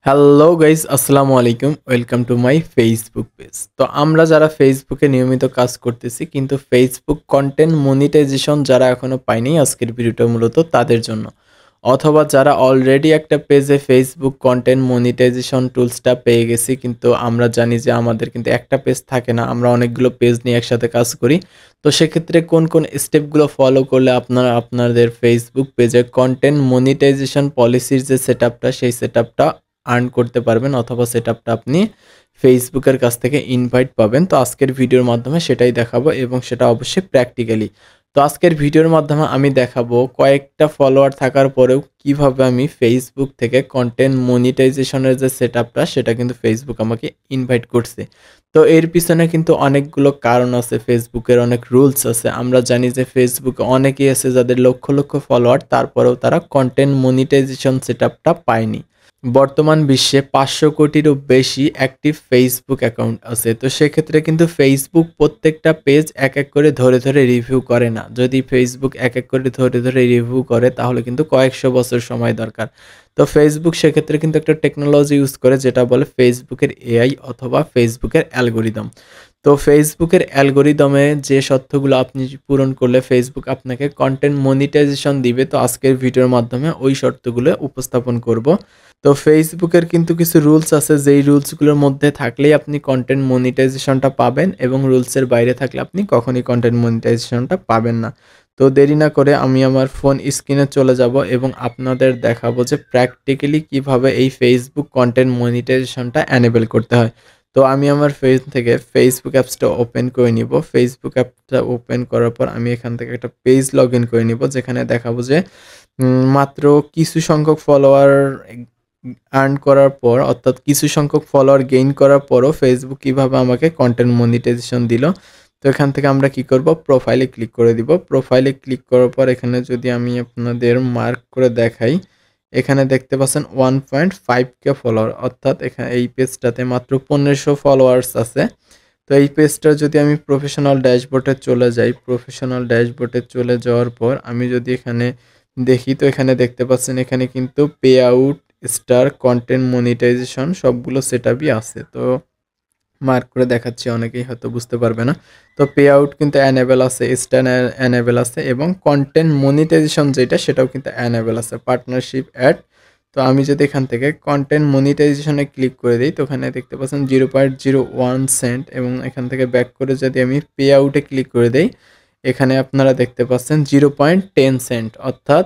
Hello guys, আসসালামু আলাইকুম। Welcome to my Facebook page. তো আমরা যারা ফেসবুকে নিয়মিত কাজ করতেছি কিন্তু ফেসবুক কন্টেন্ট মনিটাইজেশন যারা এখনো পায়নি, আজকের ভিডিওটা মূলত তাদের জন্য। অথবা যারা অলরেডি একটা পেজে ফেসবুক কন্টেন্ট মনিটাইজেশন টুলসটা পেয়ে গেছি, কিন্তু আমরা জানি যে আমাদের কিন্তু একটা পেজ থাকে না, আমরা অনেকগুলো পেজ নিয়ে একসাথে কাজ করি। তো সেক্ষেত্রে কোন কোন স্টেপগুলো ফলো করলে আপনারা আপনাদের ফেসবুক পেজে কন্টেন্ট মনিটাইজেশন পলিসির যে সেটআপটা সেই সেটআপটা আর্ন করতে পারবেন, অথবা সেটআপটা আপনি ফেসবুকের কাছ থেকে ইনভাইট পাবেন। তো আজকের ভিডিওর মাধ্যমে সেটাই দেখাবো, এবং সেটা অবশ্যই প্র্যাকটিক্যালি। তো আজকের ভিডিওর মাধ্যমে আমি দেখাবো কয়েকটা ফলোয়ার থাকার পরেও কিভাবে আমি ফেসবুক থেকে কন্টেন্ট মনিটাইজেশনের যে সেটআপটা সেটা কিন্তু ফেসবুক আমাকে ইনভাইট করছে। তো এর পিছনে কিন্তু অনেকগুলো কারণ আছে, ফেসবুকের অনেক রুলস আছে। আমরা জানি যে ফেসবুকে অনেকেই আছে যাদের লক্ষ লক্ষ ফলোয়ার, তারপরেও তারা কন্টেন্ট মনিটাইজেশন সেটআপটা পায়নি। বর্তমান বিশ্বে ৫০০ কোটিরও বেশি অ্যাক্টিভ ফেসবুক অ্যাকাউন্ট আছে। তো সেক্ষেত্রে কিন্তু ফেসবুক প্রত্যেকটা পেজ এক এক করে ধরে ধরে রিভিউ করে না। যদি ফেসবুক এক এক করে ধরে ধরে রিভিউ করে তাহলে কিন্তু কয়েকশো বছর সময় দরকার। তো ফেসবুক সেক্ষেত্রে কিন্তু একটা টেকনোলজি ইউজ করে, যেটা বলে ফেসবুকের এআই অথবা ফেসবুকের অ্যালগরিদম। তো ফেসবুকের অ্যালগরিদমে যে শর্তগুলো আপনি পূরণ করলে ফেসবুক আপনাকে কন্টেন্ট মনিটাইজেশন দিবে। তো আজকের ভিডিওর মাধ্যমে ওই শর্তগুলো উপস্থাপন করব। তো ফেসবুকের কিন্তু কিছু রুলস আছে, যেই রুলসগুলোর মধ্যে থাকলেই আপনি কন্টেন্ট মনিটাইজেশনটা পাবেন, এবং রুলসের বাইরে থাকলে আপনি কখনই কন্টেন্ট মনিটাইজেশনটা পাবেন না। তো দেরি না করে আমি আমার ফোন স্ক্রিনে চলে যাব এবং আপনাদের দেখাবো যে প্র্যাকটিক্যালি কিভাবে এই ফেসবুক কন্টেন্ট মনিটাইজেশনটা এনেবল করতে হয়। তো আমি আমার ফোন থেকে ফেসবুক অ্যাপসটা ওপেন করে নিব। ফেসবুক অ্যাপটা ওপেন করার পর আমি এখান থেকে একটা পেজ লগ ইন করে নিব, যেখানে দেখাবো যে মাত্র কিছু সংখ্যক ফলোয়ার আর্ন করার পর, অর্থাৎ কিছু সংখ্যক ফলোয়ার গেইন করার পরও ফেসবুক কিভাবে আমাকে কন্টেন্ট মনিটাইজেশন দিল। তো এখান থেকে আমরা কি করব, প্রোফাইলে ক্লিক করে দিব। প্রোফাইলে ক্লিক করার পর এখানে যদি আমি আপনাদের মার্ক করে দেখাই, এখানে দেখতে পাচ্ছেন 1.5K ফলোয়ার, অর্থাৎ এখানে এই পেজটাতে মাত্র 1500 ফলোয়ার্স আছে। তো এই পেজটা যদি আমি প্রফেশনাল ড্যাশবোর্ডে চলে যাই, প্রফেশনাল ড্যাশবোর্ডে চলে যাওয়ার পর আমি যদি এখানে দেখি, তো এখানে দেখতে পাচ্ছেন এখানে কিন্তু pay out, star, content monetisation সবগুলো সেটআপই আছে। তো মার্ক করে দেখাচ্ছি, অনেকেই হয়তো বুঝতে পারবে না। তো পে আউট কিন্তু অ্যানেবল আছে, স্টার অ্যানেবল আছে, এবং কন্টেন্ট মনিটাইজেশন যেটা সেটাও কিন্তু অ্যানেবল আছে, পার্টনারশিপ অ্যাড। তো আমি যদি এখান থেকে কন্টেন্ট মনিটাইজেশনে ক্লিক করে দিই, তো ওখানে দেখতে পাচ্ছেন 0.01 সেন্ট, এবং এখান থেকে ব্যাক করে যদি আমি পে আউটে ক্লিক করে দেই, এখানে আপনারা দেখতে পাচ্ছেন 0.10 সেন্ট, অর্থাৎ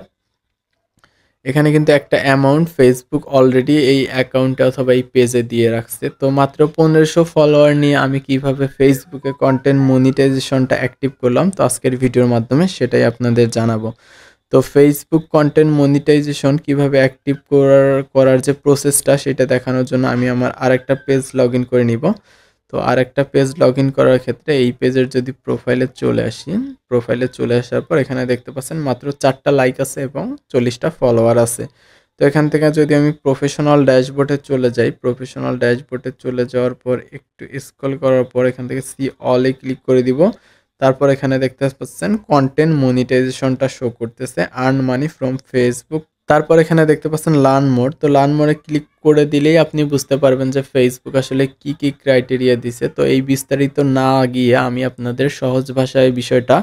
এখানে কিন্তু একটা অ্যামাউন্ট ফেসবুক অলরেডি এই অ্যাকাউন্টে অথবা এই পেজে দিয়ে রাখছে। তো মাত্র 1500 ফলোয়ার নিয়ে আমি কিভাবে ফেসবুকে কন্টেন্ট মনিটাইজেশনটা অ্যাক্টিভ করলাম, তো আজকের ভিডিওর মাধ্যমে সেটাই আপনাদের জানাবো। তো ফেসবুক কন্টেন্ট মনিটাইজেশন কিভাবে অ্যাক্টিভ করার যে প্রসেসটা সেটা দেখানোর জন্য আমি আমার আরেকটা পেজ লগ ইন করে নিব। তো আরেকটা পেজ লগ ইন করার ক্ষেত্রে এই পেজের যদি প্রোফাইলে চলে আসি, প্রোফাইলে চলে আসার পর এখানে দেখতে পাচ্ছেন মাত্র 4টা লাইক আছে এবং 40টা ফলোয়ার আছে। তো এখান থেকে যদি আমি প্রফেশনাল ড্যাশবোর্ডে চলে যাই, প্রফেশনাল ড্যাশবোর্ডে চলে যাওয়ার পর একটু স্ক্রল করার পর এখান থেকে সি অলে ক্লিক করে দিব। তারপর এখানে দেখতে পাচ্ছেন কন্টেন্ট মনিটাইজেশনটা শো করতেছে, আর্ন মানি ফ্রম ফেসবুক। তারপর এখানে দেখতে পাচ্ছেন লার্ন মোর। তো লার্ন মোরে ক্লিক করে দিলেই আপনি বুঝতে পারবেন যে ফেসবুক আসলে কি কি ক্রাইটেরিয়া দিছে। তো এই বিস্তারিত না গিয়ে আমি আপনাদের সহজ ভাষায় বিষয়টা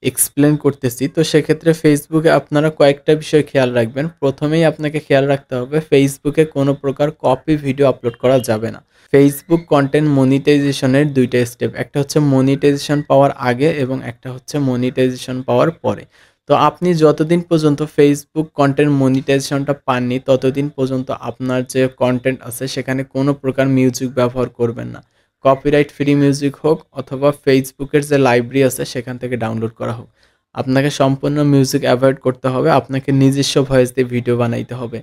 এক্সপ্লেন করতেছি। তো সেক্ষেত্রে ফেসবুকে আপনারা কয়েকটা বিষয় খেয়াল রাখবেন। প্রথমেই আপনাকে খেয়াল রাখতে হবে ফেসবুকে কোনো প্রকার কপি ভিডিও আপলোড করা যাবে না। ফেসবুক কন্টেন্ট মনিটাইজেশনের 2টা স্টেপ, একটা হচ্ছে মনিটাইজেশন পাওয়ার আগে এবং একটা হচ্ছে মনিটাইজেশন পাওয়ার পরে। তো আপনি যতদিন পর্যন্ত ফেসবুক কন্টেন্ট মনিটাইজেশনটা পাননি ততদিন পর্যন্ত আপনার যে কন্টেন্ট আছে সেখানে কোনো প্রকার মিউজিক ব্যবহার করবেন না। কপিরাইট ফ্রি মিউজিক হোক অথবা ফেসবুকের যে লাইব্রেরি আছে সেখান থেকে ডাউনলোড করা হোক, আপনাকে সম্পূর্ণ মিউজিক অ্যাভয়েড করতে হবে। আপনাকে নিজস্ব ভয়েস দিয়ে ভিডিও বানাইতে হবে,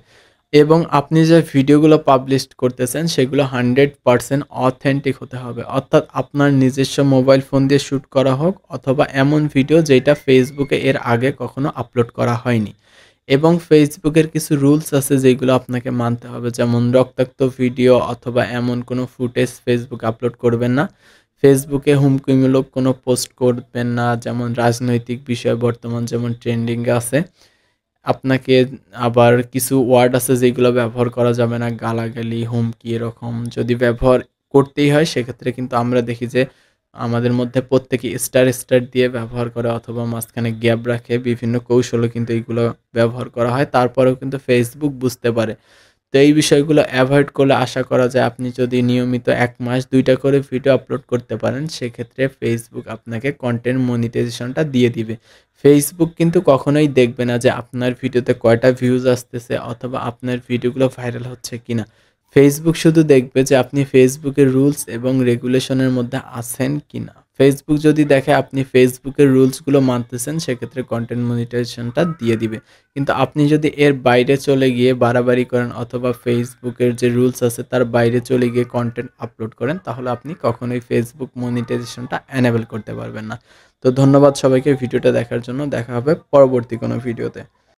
এবং আপনি যে ভিডিওগুলো পাবলিশ করতেছেন সেগুলো 100% অথেন্টিক হতে হবে, অর্থাৎ আপনার নিজস্ব মোবাইল ফোন দিয়ে শ্যুট করা হোক অথবা এমন ভিডিও যেটা ফেসবুকে এর আগে কখনো আপলোড করা হয়নি। এবং ফেসবুকের কিছু রুলস আছে যেগুলো আপনাকে মানতে হবে, যেমন রক্তাক্ত ভিডিও অথবা এমন কোনো ফুটেজ ফেসবুকে আপলোড করবেন না। ফেসবুকে হুমকিমূলক কোনো পোস্ট করবেন না, যেমন রাজনৈতিক বিষয় বর্তমান যেমন ট্রেন্ডিংয়ে আছে। আপনাকে আবার কিছু ওয়ার্ড আছে যেগুলো ব্যবহার করা যাবে না, গালাগালি, হুমকি এরকম যদি ব্যবহার করতেই হয় সেক্ষেত্রে কিন্তু আমরা দেখি যে আমাদের মধ্যে প্রত্যেকেই স্টার দিয়ে ব্যবহার করে অথবা মাঝখানে গ্যাপ রাখে বিভিন্ন কৌশলে কিন্তু এইগুলো ব্যবহার করা হয়। তারপরেও কিন্তু Facebook বুঝতে পারে। তো এই বিষয়গুলো এভয়েড করলে আশা করা যায় আপনি যদি নিয়মিত ১ মাস ২ টা করে ভিডিও আপলোড করতে পারেন, সেক্ষেত্রে Facebook আপনাকে কনটেন্ট মনিটাইজেশনটা দিয়ে দিবে। Facebook কিন্তু কখনোই দেখবে না যে আপনার ভিডিওতে কয়টা ভিউজ আসতেছে অথবা আপনার ভিডিওগুলো ভাইরাল হচ্ছে কিনা। Facebook শুধু দেখবে যে আপনি Facebook এর রুলস এবং রেগুলেশনের মধ্যে আছেন কিনা। Facebook যদি দেখে আপনি Facebook এর রুলসগুলো মানতেছেন, সেক্ষেত্রে কনটেন্ট মনিটাইজেশনটা দিয়ে দিবে। কিন্তু আপনি যদি এর বাইরে চলে গিয়ে বাড়াবাড়ি করেন অথবা Facebook এর যে রুলস আছে তার বাইরে চলে গিয়ে কনটেন্ট আপলোড করেন, তাহলে আপনি কখনোই Facebook মনিটাইজেশনটা এনেবল করতে পারবেন না। তো ধন্যবাদ সবাইকে ভিডিওটা দেখার জন্য। দেখা হবে পরবর্তী কোনো ভিডিওতে।